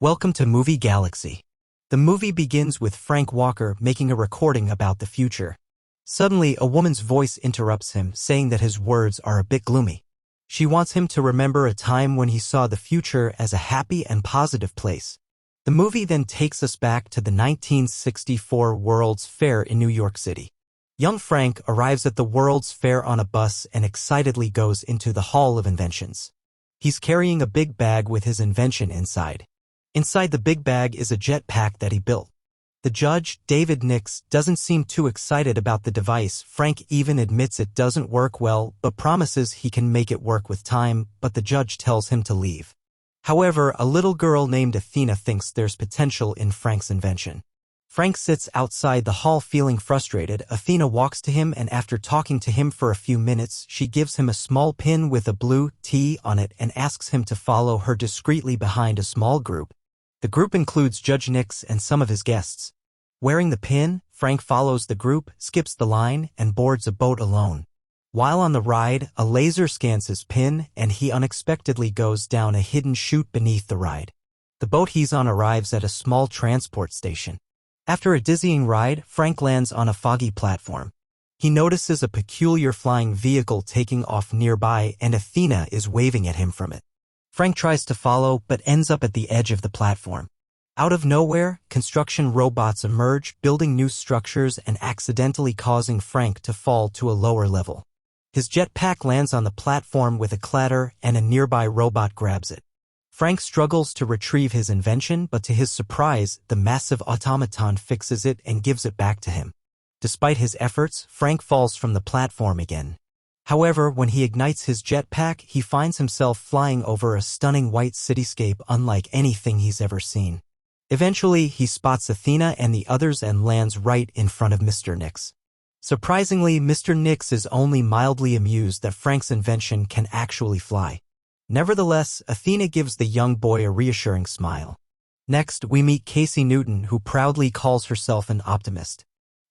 Welcome to Movie Galaxy. The movie begins with Frank Walker making a recording about the future. Suddenly, a woman's voice interrupts him, saying that his words are a bit gloomy. She wants him to remember a time when he saw the future as a happy and positive place. The movie then takes us back to the 1964 World's Fair in New York City. Young Frank arrives at the World's Fair on a bus and excitedly goes into the Hall of Inventions. He's carrying a big bag with his invention inside. Inside the big bag is a jetpack that he built. The judge, David Nix, doesn't seem too excited about the device. Frank even admits it doesn't work well, but promises he can make it work with time, but the judge tells him to leave. However, a little girl named Athena thinks there's potential in Frank's invention. Frank sits outside the hall feeling frustrated. Athena walks to him, and after talking to him for a few minutes, she gives him a small pin with a blue T on it and asks him to follow her discreetly behind a small group. The group includes Judge Nix and some of his guests. Wearing the pin, Frank follows the group, skips the line, and boards a boat alone. While on the ride, a laser scans his pin, and he unexpectedly goes down a hidden chute beneath the ride. The boat he's on arrives at a small transport station. After a dizzying ride, Frank lands on a foggy platform. He notices a peculiar flying vehicle taking off nearby, and Athena is waving at him from it. Frank tries to follow, but ends up at the edge of the platform. Out of nowhere, construction robots emerge, building new structures and accidentally causing Frank to fall to a lower level. His jetpack lands on the platform with a clatter, and a nearby robot grabs it. Frank struggles to retrieve his invention, but to his surprise, the massive automaton fixes it and gives it back to him. Despite his efforts, Frank falls from the platform again. However, when he ignites his jetpack, he finds himself flying over a stunning white cityscape unlike anything he's ever seen. Eventually, he spots Athena and the others and lands right in front of Mr. Nix. Surprisingly, Mr. Nix is only mildly amused that Frank's invention can actually fly. Nevertheless, Athena gives the young boy a reassuring smile. Next, we meet Casey Newton, who proudly calls herself an optimist.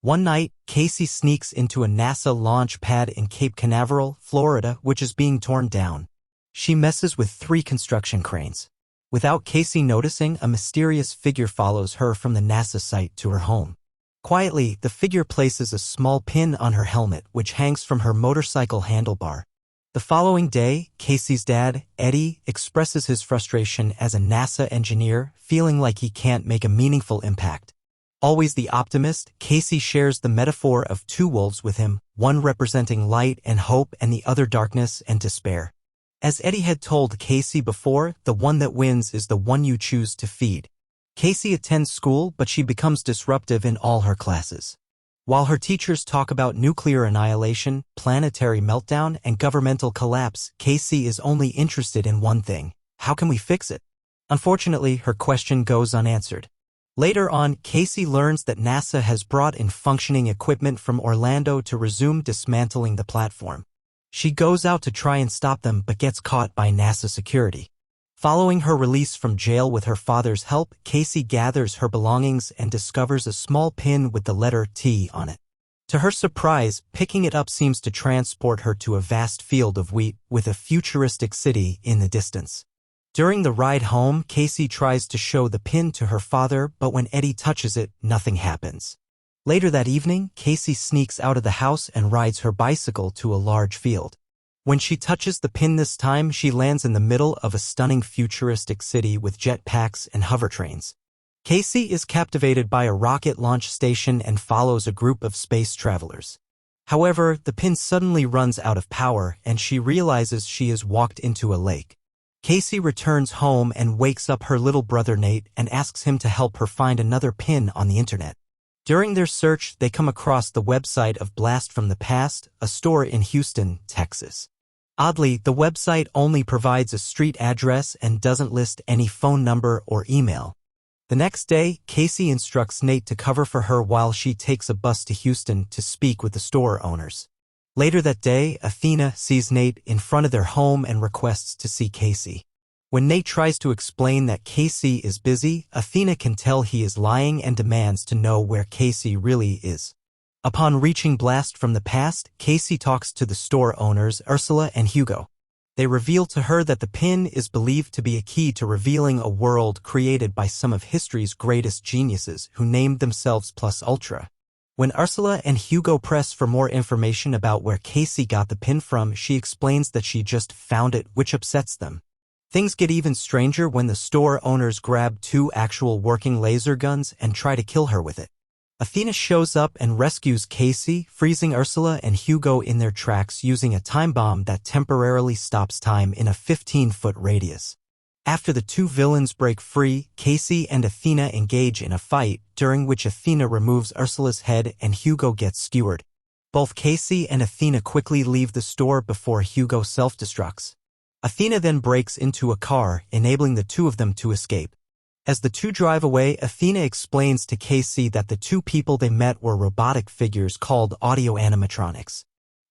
One night, Casey sneaks into a NASA launch pad in Cape Canaveral, Florida, which is being torn down. She messes with 3 construction cranes. Without Casey noticing, a mysterious figure follows her from the NASA site to her home. Quietly, the figure places a small pin on her helmet, which hangs from her motorcycle handlebar. The following day, Casey's dad, Eddie, expresses his frustration as a NASA engineer, feeling like he can't make a meaningful impact. Always the optimist, Casey shares the metaphor of 2 wolves with him, one representing light and hope and the other darkness and despair. As Eddie had told Casey before, the one that wins is the one you choose to feed. Casey attends school, but she becomes disruptive in all her classes. While her teachers talk about nuclear annihilation, planetary meltdown, and governmental collapse, Casey is only interested in one thing: how can we fix it? Unfortunately, her question goes unanswered. Later on, Casey learns that NASA has brought in functioning equipment from Orlando to resume dismantling the platform. She goes out to try and stop them but gets caught by NASA security. Following her release from jail with her father's help, Casey gathers her belongings and discovers a small pin with the letter T on it. To her surprise, picking it up seems to transport her to a vast field of wheat with a futuristic city in the distance. During the ride home, Casey tries to show the pin to her father, but when Eddie touches it, nothing happens. Later that evening, Casey sneaks out of the house and rides her bicycle to a large field. When she touches the pin this time, she lands in the middle of a stunning futuristic city with jetpacks and hovertrains. Casey is captivated by a rocket launch station and follows a group of space travelers. However, the pin suddenly runs out of power, and she realizes she has walked into a lake. Casey returns home and wakes up her little brother Nate and asks him to help her find another pin on the internet. During their search, they come across the website of Blast from the Past, a store in Houston, Texas. Oddly, the website only provides a street address and doesn't list any phone number or email. The next day, Casey instructs Nate to cover for her while she takes a bus to Houston to speak with the store owners. Later that day, Athena sees Nate in front of their home and requests to see Casey. When Nate tries to explain that Casey is busy, Athena can tell he is lying and demands to know where Casey really is. Upon reaching Blast from the Past, Casey talks to the store owners, Ursula and Hugo. They reveal to her that the pin is believed to be a key to revealing a world created by some of history's greatest geniuses who named themselves Plus Ultra. When Ursula and Hugo press for more information about where Casey got the pin from, she explains that she just found it, which upsets them. Things get even stranger when the store owners grab 2 actual working laser guns and try to kill her with it. Athena shows up and rescues Casey, freezing Ursula and Hugo in their tracks using a time bomb that temporarily stops time in a 15-foot radius. After the 2 villains break free, Casey and Athena engage in a fight, during which Athena removes Ursula's head and Hugo gets skewered. Both Casey and Athena quickly leave the store before Hugo self-destructs. Athena then breaks into a car, enabling the 2 of them to escape. As the 2 drive away, Athena explains to Casey that the 2 people they met were robotic figures called audio animatronics.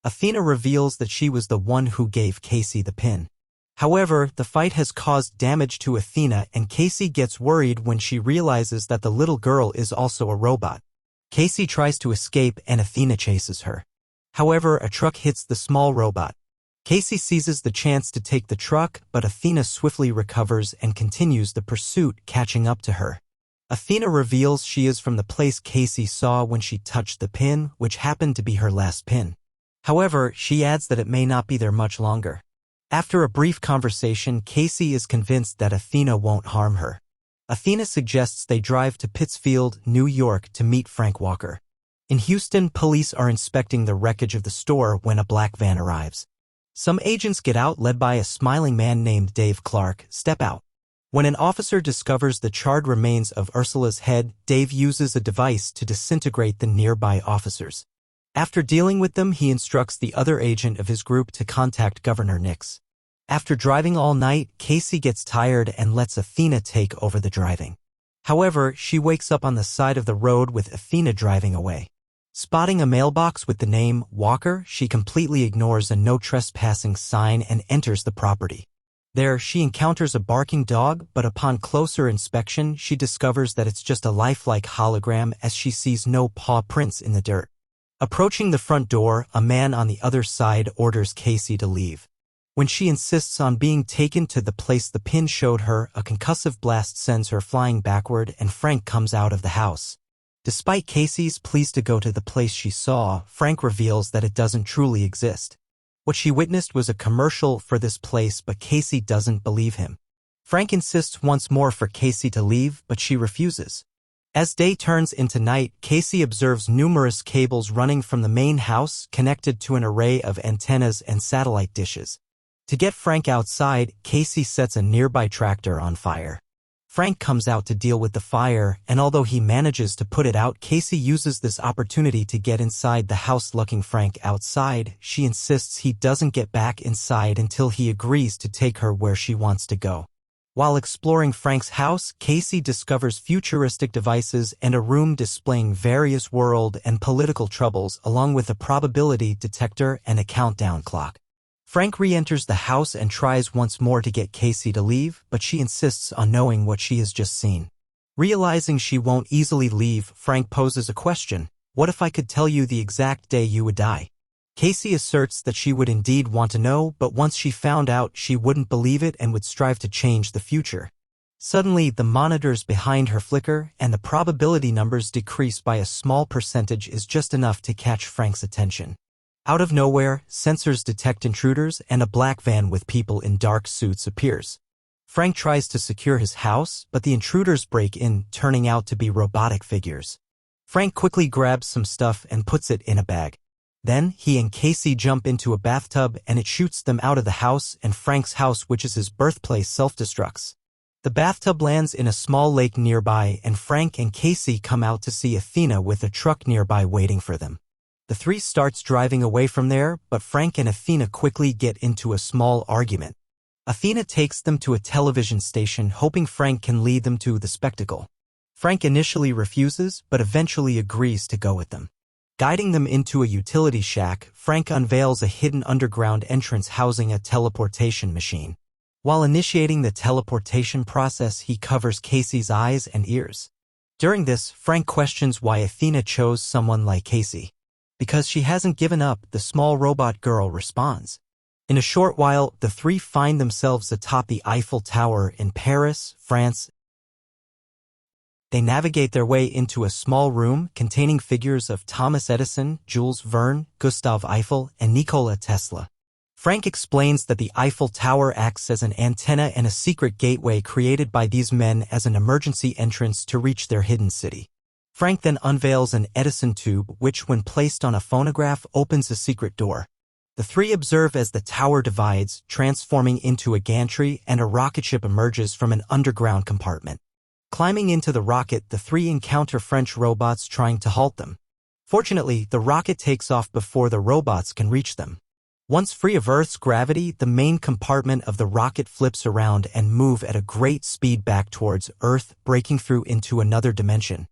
Athena reveals that she was the one who gave Casey the pin. However, the fight has caused damage to Athena and Casey gets worried when she realizes that the little girl is also a robot. Casey tries to escape and Athena chases her. However, a truck hits the small robot. Casey seizes the chance to take the truck, but Athena swiftly recovers and continues the pursuit, catching up to her. Athena reveals she is from the place Casey saw when she touched the pin, which happened to be her last pin. However, she adds that it may not be there much longer. After a brief conversation, Casey is convinced that Athena won't harm her. Athena suggests they drive to Pittsfield, New York to meet Frank Walker. In Houston, police are inspecting the wreckage of the store when a black van arrives. Some agents get out, led by a smiling man named Dave Clark, step out. When an officer discovers the charred remains of Ursula's head, Dave uses a device to disintegrate the nearby officers. After dealing with them, he instructs the other agent of his group to contact Governor Nix. After driving all night, Casey gets tired and lets Athena take over the driving. However, she wakes up on the side of the road with Athena driving away. Spotting a mailbox with the name Walker, she completely ignores a no trespassing sign and enters the property. There, she encounters a barking dog, but upon closer inspection, she discovers that it's just a lifelike hologram as she sees no paw prints in the dirt. Approaching the front door, a man on the other side orders Casey to leave. When she insists on being taken to the place the pin showed her, a concussive blast sends her flying backward and Frank comes out of the house. Despite Casey's pleas to go to the place she saw, Frank reveals that it doesn't truly exist. What she witnessed was a commercial for this place, but Casey doesn't believe him. Frank insists once more for Casey to leave, but she refuses. As day turns into night, Casey observes numerous cables running from the main house connected to an array of antennas and satellite dishes. To get Frank outside, Casey sets a nearby tractor on fire. Frank comes out to deal with the fire, and although he manages to put it out, Casey uses this opportunity to get inside the house. Looking Frank outside, she insists he doesn't get back inside until he agrees to take her where she wants to go. While exploring Frank's house, Casey discovers futuristic devices and a room displaying various world and political troubles, along with a probability detector and a countdown clock. Frank re-enters the house and tries once more to get Casey to leave, but she insists on knowing what she has just seen. Realizing she won't easily leave, Frank poses a question: "What if I could tell you the exact day you would die?" Casey asserts that she would indeed want to know, but once she found out, she wouldn't believe it and would strive to change the future. Suddenly, the monitors behind her flicker, and the probability numbers decrease by a small percentage is just enough to catch Frank's attention. Out of nowhere, sensors detect intruders and a black van with people in dark suits appears. Frank tries to secure his house, but the intruders break in, turning out to be robotic figures. Frank quickly grabs some stuff and puts it in a bag. Then, he and Casey jump into a bathtub and it shoots them out of the house, and Frank's house, which is his birthplace, self-destructs. The bathtub lands in a small lake nearby, and Frank and Casey come out to see Athena with a truck nearby waiting for them. The 3 starts driving away from there, but Frank and Athena quickly get into a small argument. Athena takes them to a television station, hoping Frank can lead them to the spectacle. Frank initially refuses, but eventually agrees to go with them. Guiding them into a utility shack, Frank unveils a hidden underground entrance housing a teleportation machine. While initiating the teleportation process, he covers Casey's eyes and ears. During this, Frank questions why Athena chose someone like Casey. "Because she hasn't given up," the small robot girl responds. In a short while, the three find themselves atop the Eiffel Tower in Paris, France. They navigate their way into a small room containing figures of Thomas Edison, Jules Verne, Gustave Eiffel, and Nikola Tesla. Frank explains that the Eiffel Tower acts as an antenna and a secret gateway created by these men as an emergency entrance to reach their hidden city. Frank then unveils an Edison tube which, when placed on a phonograph, opens a secret door. The three observe as the tower divides, transforming into a gantry, and a rocket ship emerges from an underground compartment. Climbing into the rocket, the three encounter French robots trying to halt them. Fortunately, the rocket takes off before the robots can reach them. Once free of Earth's gravity, the main compartment of the rocket flips around and moves at a great speed back towards Earth, breaking through into another dimension.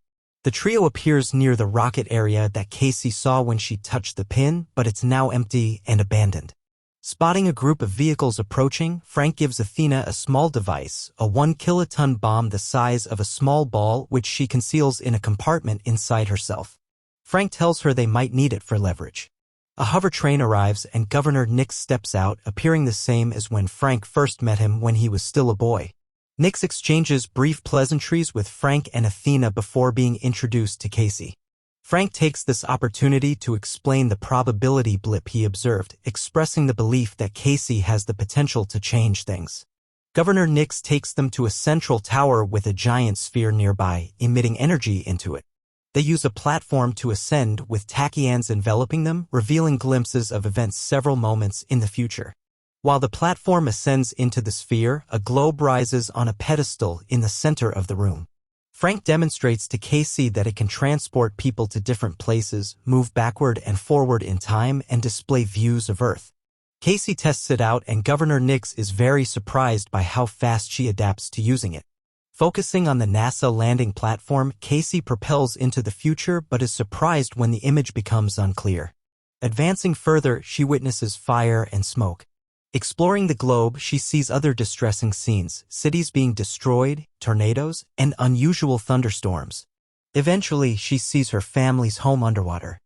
The trio appears near the rocket area that Casey saw when she touched the pin, but it's now empty and abandoned. Spotting a group of vehicles approaching, Frank gives Athena a small device, a 1-kiloton bomb the size of a small ball which she conceals in a compartment inside herself. Frank tells her they might need it for leverage. A hover train arrives and Governor Nix steps out, appearing the same as when Frank first met him when he was still a boy. Nix exchanges brief pleasantries with Frank and Athena before being introduced to Casey. Frank takes this opportunity to explain the probability blip he observed, expressing the belief that Casey has the potential to change things. Governor Nix takes them to a central tower with a giant sphere nearby, emitting energy into it. They use a platform to ascend with tachyons enveloping them, revealing glimpses of events several moments in the future. While the platform ascends into the sphere, a globe rises on a pedestal in the center of the room. Frank demonstrates to Casey that it can transport people to different places, move backward and forward in time, and display views of Earth. Casey tests it out and Governor Nix is very surprised by how fast she adapts to using it. Focusing on the NASA landing platform, Casey propels into the future but is surprised when the image becomes unclear. Advancing further, she witnesses fire and smoke. Exploring the globe, she sees other distressing scenes, cities being destroyed, tornadoes, and unusual thunderstorms. Eventually, she sees her family's home underwater.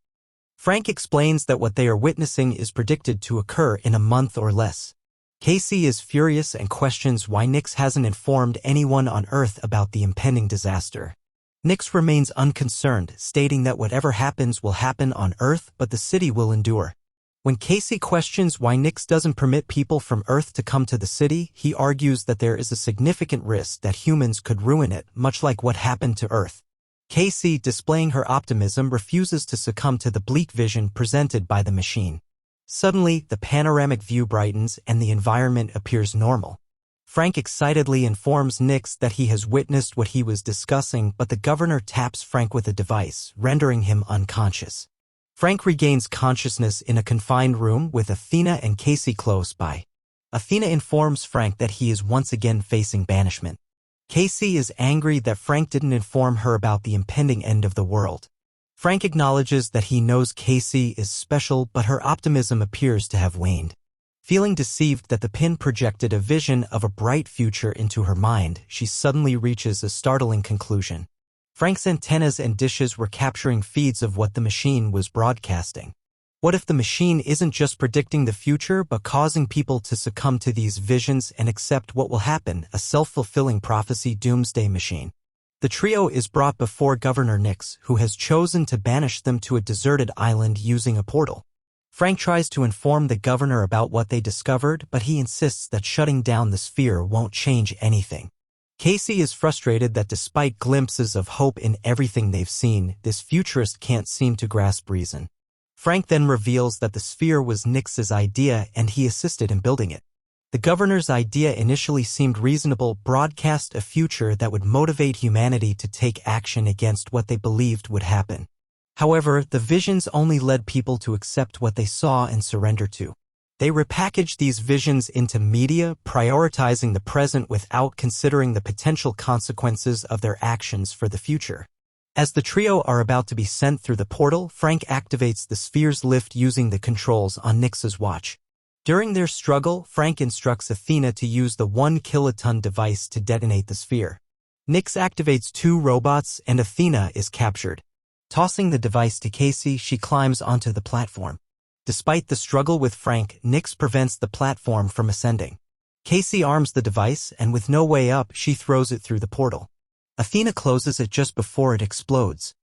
Frank explains that what they are witnessing is predicted to occur in a month or less. Casey is furious and questions why Nix hasn't informed anyone on Earth about the impending disaster. Nix remains unconcerned, stating that whatever happens will happen on Earth, but the city will endure. When Casey questions why Nix doesn't permit people from Earth to come to the city, he argues that there is a significant risk that humans could ruin it, much like what happened to Earth. Casey, displaying her optimism, refuses to succumb to the bleak vision presented by the machine. Suddenly, the panoramic view brightens and the environment appears normal. Frank excitedly informs Nix that he has witnessed what he was discussing, but the governor taps Frank with a device, rendering him unconscious. Frank regains consciousness in a confined room with Athena and Casey close by. Athena informs Frank that he is once again facing banishment. Casey is angry that Frank didn't inform her about the impending end of the world. Frank acknowledges that he knows Casey is special, but her optimism appears to have waned. Feeling deceived that the pin projected a vision of a bright future into her mind, she suddenly reaches a startling conclusion. Frank's antennas and dishes were capturing feeds of what the machine was broadcasting. What if the machine isn't just predicting the future but causing people to succumb to these visions and accept what will happen, a self-fulfilling prophecy doomsday machine? The trio is brought before Governor Nix, who has chosen to banish them to a deserted island using a portal. Frank tries to inform the governor about what they discovered, but he insists that shutting down the sphere won't change anything. Casey is frustrated that despite glimpses of hope in everything they've seen, this futurist can't seem to grasp reason. Frank then reveals that the sphere was Nix's idea and he assisted in building it. The governor's idea initially seemed reasonable, broadcast a future that would motivate humanity to take action against what they believed would happen. However, the visions only led people to accept what they saw and surrender to. They repackaged these visions into media, prioritizing the present without considering the potential consequences of their actions for the future. As the trio are about to be sent through the portal, Frank activates the sphere's lift using the controls on Nix's watch. During their struggle, Frank instructs Athena to use the 1-kiloton device to detonate the sphere. Nix activates 2 robots and Athena is captured. Tossing the device to Casey, she climbs onto the platform. Despite the struggle with Frank, Nyx prevents the platform from ascending. Casey arms the device, and with no way up, she throws it through the portal. Athena closes it just before it explodes.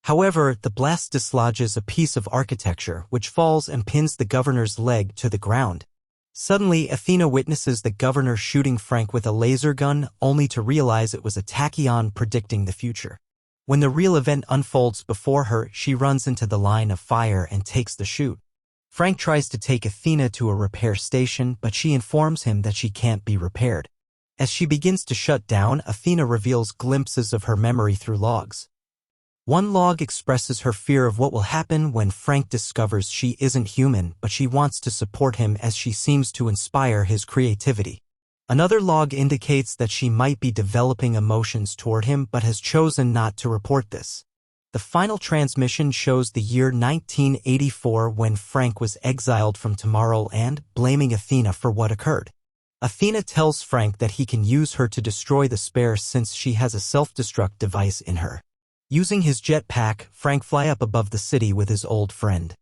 However, the blast dislodges a piece of architecture, which falls and pins the governor's leg to the ground. Suddenly, Athena witnesses the governor shooting Frank with a laser gun, only to realize it was a tachyon predicting the future. When the real event unfolds before her, she runs into the line of fire and takes the shoot. Frank tries to take Athena to a repair station, but she informs him that she can't be repaired. As she begins to shut down, Athena reveals glimpses of her memory through logs. One log expresses her fear of what will happen when Frank discovers she isn't human, but she wants to support him as she seems to inspire his creativity. Another log indicates that she might be developing emotions toward him but has chosen not to report this. The final transmission shows the year 1984 when Frank was exiled from Tomorrowland, blaming Athena for what occurred. Athena tells Frank that he can use her to destroy the spare since she has a self-destruct device in her. Using his jetpack, Frank flies up above the city with his old friend.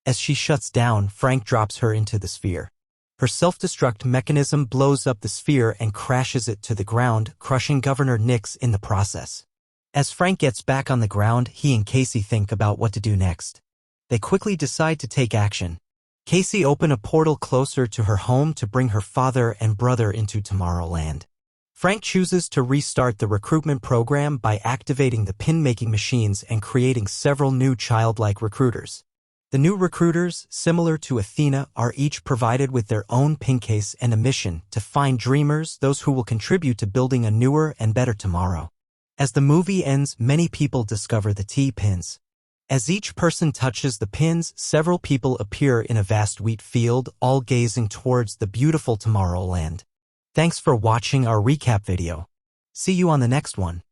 As she shuts down, Frank drops her into the sphere. Her self-destruct mechanism blows up the sphere and crashes it to the ground, crushing Governor Nyx in the process. As Frank gets back on the ground, he and Casey think about what to do next. They quickly decide to take action. Casey opens a portal closer to her home to bring her father and brother into Tomorrowland. Frank chooses to restart the recruitment program by activating the pin-making machines and creating several new childlike recruiters. The new recruiters, similar to Athena, are each provided with their own pin case and a mission to find dreamers, those who will contribute to building a newer and better tomorrow. As the movie ends, many people discover the T-pins. As each person touches the pins, several people appear in a vast wheat field, all gazing towards the beautiful Tomorrowland. Thanks for watching our recap video. See you on the next one.